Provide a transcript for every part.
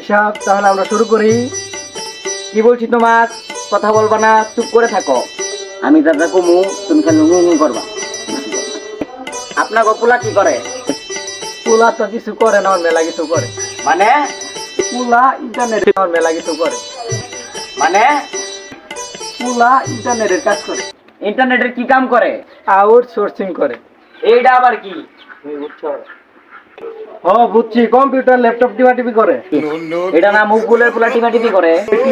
সাহেব তাহলে আমরা শুরু করি। কি বলছি তোমার, কথা বলবা না, চুপ করে থাকো। আমি দাদা কমু, তুমি খালি হু হু করবা। আপনার পোলা কি করে? পোলা তো কিছু করে না, মেলা কিছু করে। মানে পোলা ইন্টারনেটে মেলা কিছু করে। মানে পোলা ইন্টারনেটের কাজ করে। ইন্টারনেটের কি কাম করে? আউটসোর্সিং করে। এইটা আবার কি? ও বুঝছি, কম্পিউটার ল্যাপটপ টিপি করে। এটা না মুখগুলের পোলা টিপি করে। টিপি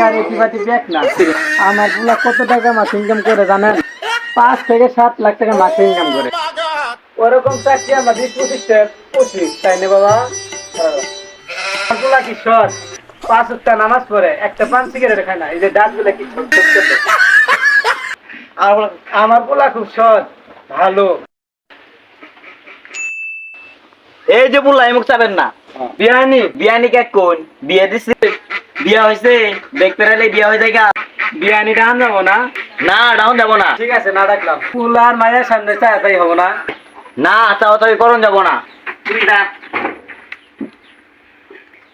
আর টিপি এক না। আমার পোলা কত টাকা মাসে ইনকাম করে জানেন? 5 থেকে 7 লাখ টাকা মাসে ইনকাম করে। ওরকম চাকরি আমরা 20-25 তাই না বাবা? আমার পোলা কি সৎ? 5 ওয়াক্ত নামাজ পড়ে, একটা পান সিগারেট খায় না। এই যে দাঁত গুলো কি ছোট ছোট। আমার পোলা খুব সৎ, ভালো। এই যে বললাই মুখ চাবেন না। বিয়ানি কে কোন বিয়ে দিছে? বিয়া হইছে, দেখতে রাইলে বিয়া হয়ে যায়। বিয়ানি ডাউন যাবো না? না ডাউন যাবো না। ঠিক আছে, না ডাকলাম। পুলার মায়ের সামনে চাই হবো না? না চাও তাই করণ যাবো না।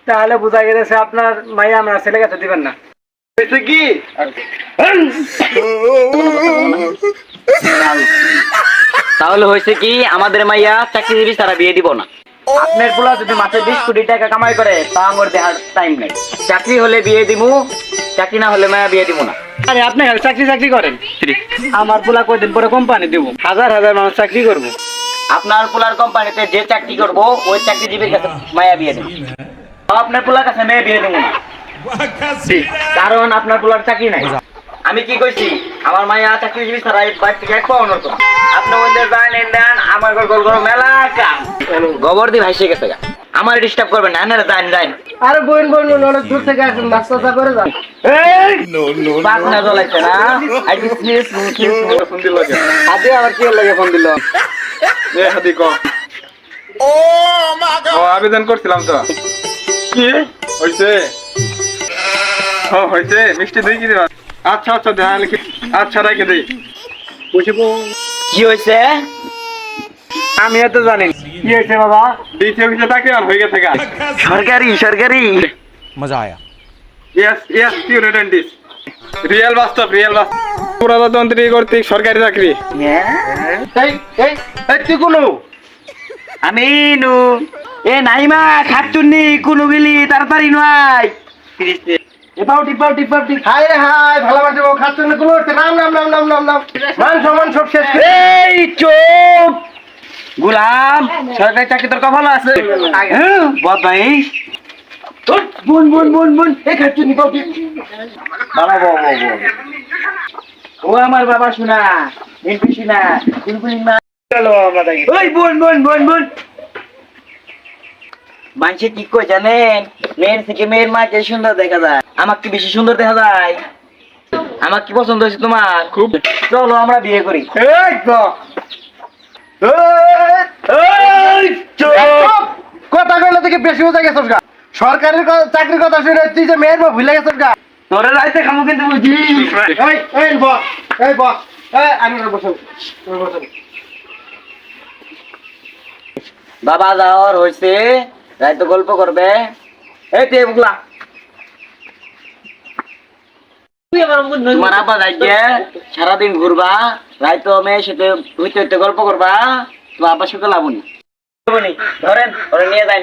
তাহলে বোঝা গেছে আপনার মাইয়া আমরা ছেলে কাছে দিবেন না। কি তাহলে হয়েছে কি, আমাদের মাইয়া চাকরিজীবী তারা বিয়ে দিব না। আপনার পোলা যদি মাসে 20 কোটি টাকা কামাই করে, তা আমার দেখার টাইম নাই। চাকরি হলে বিয়ে দিমু, চাকরি না হলে মায়া বিয়ে দিব না। আরে আপনি চাকরি করেন, আমার পোলা কয়দিন পরে কোম্পানি দিব, হাজার হাজার মানুষ চাকরি করব। আপনার পোলার কোম্পানিতে যে চাকরি করব, ওই চাকরিজীবীর কাছে মায়া বিয়ে দেব। আপনার পোলার কাছে মেয়ে বিয়ে দেব না, কারণ আপনার পোলার চাকরি নাই। আমি কি কইছি, আমার মাইয়া চাকরিজীবী ছাড়া বাইর থেকে এক পাও নতো। আপনি ওদের জানেন দেন, আমার গোল গোল মেলা কাম গোবর দি ভাইসে গেছে। আমার ডিস্টার্ব করবেন না, আপনারা যান। আরে বোন অনেক দূর থেকে আসেন, রাস্তা করে যান। এই বাস না জ্বলাইছে না? আইডি সিরিয়াস ফোন দিল লাগে। আদি আবার কি লাগে ফোন দিল? এ হাদি কো। ও মা গড, আবেদন করছিলাম তো। কি হইছে? হইছে, মিষ্টি দই কি দিবা? আচ্ছা দেয়া লিখি। আচ্ছা রেখে দেই। বুঝিবো কি হইছে? আমি এত জানি কি হইছে বাবা। ডিসি অফিসে চাকরি হয়ে গেছে গা। সরকারি मजा आया। ইয়েস স্টুডেন্টিস রিয়েল বাস্তব প্রজাতন্ত্রী কর্তৃক সরকারি চাকরি। এই তুই কোন? আমি নু। এ নাইমা খাতুনি কোন গিলি তাড়াতাড়ি নয়। টিপাউটি হাই ভালোবাসে খাতুনি কোন নাম মান সব শেষ। এই চুপ গোলাম, সরকারি চাকরি তোর কপালে আছে। বদমাইশ বোন এই খাতুনি পাউটি বাবা ও আমার বাবা শোনা এমপি শোনা বুলবুল মা চলো আমরা দেখি। ওই বোন মানুষে কি কই জানেন, মেয়ের থেকে মেয়ের মাকে সুন্দর দেখা যায়। আমাকে কি বেশি সুন্দর দেখা যায়? আমার কি পছন্দ হয়েছে তোমার? খুব। চলো আমরা বিয়ে করি। কথা কইলে থেকে বেশি বোঝা গেছ গা। সরকারের চাকরির কথা শুনে তুই যে মেয়ের বাপ ভুলে গেছ গা। তোরে রাইতে খামু কিন্তু বুঝি। এই বস আমি বসো। বাবা যাওয়ার হয়েছে, রাইতে গল্প করবে। এই তুই বুকলা তোমার আব্বা যাইকে সারাদিন ঘুরবা, রাইতো মেয়ের সাথে হইতে গল্প করবা। তোমার আব্বার সাথে লাবনি ধরেন ওরা নিয়ে যাই।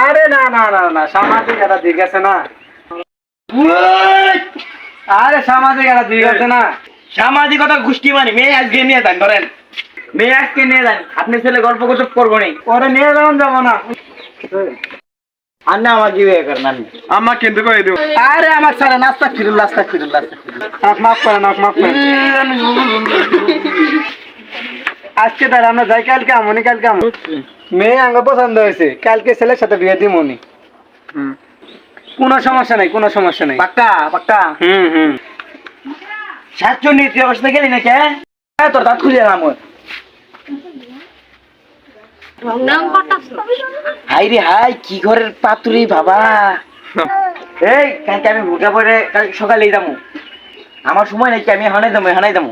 আরে না সামাজিক একটা দিক আছে না। আরে সামাজিক একটা দিক আছে না। সামাজিকতা গোষ্ঠী মানে মেয়ে আজকে নিয়ে যান, ধরেন মেয়ে আজকে নিয়ে যান। আপনি ছেলে গল্প গুজব করবো নি, পরে নিয়ে যাবেন যাবো না। আন্না আমার কি বিয়ে করেন? আমার কিন্তু কই দেব। আরে আমার সারা নাস্তা ফিরুল মাফ করেন। আজকে তাহলে আমরা যাই, কালকে আমনি মেয়ে আঙ্গ পছন্দ হয়েছে, কালকে ছেলের সাথে বিয়ে দিমনি। কোনো সমস্যা নাই পাক্কা। সাতজন নীতি অবস্থা গেলি না কে? তোর দাঁত খুলে এলাম। হাই কি ঘরের পাতুরি বাবা। এই কালকে আমি ভুটা পরে সকালে যাবো, আমার সময় নাকি, আমি হানাই যাবো।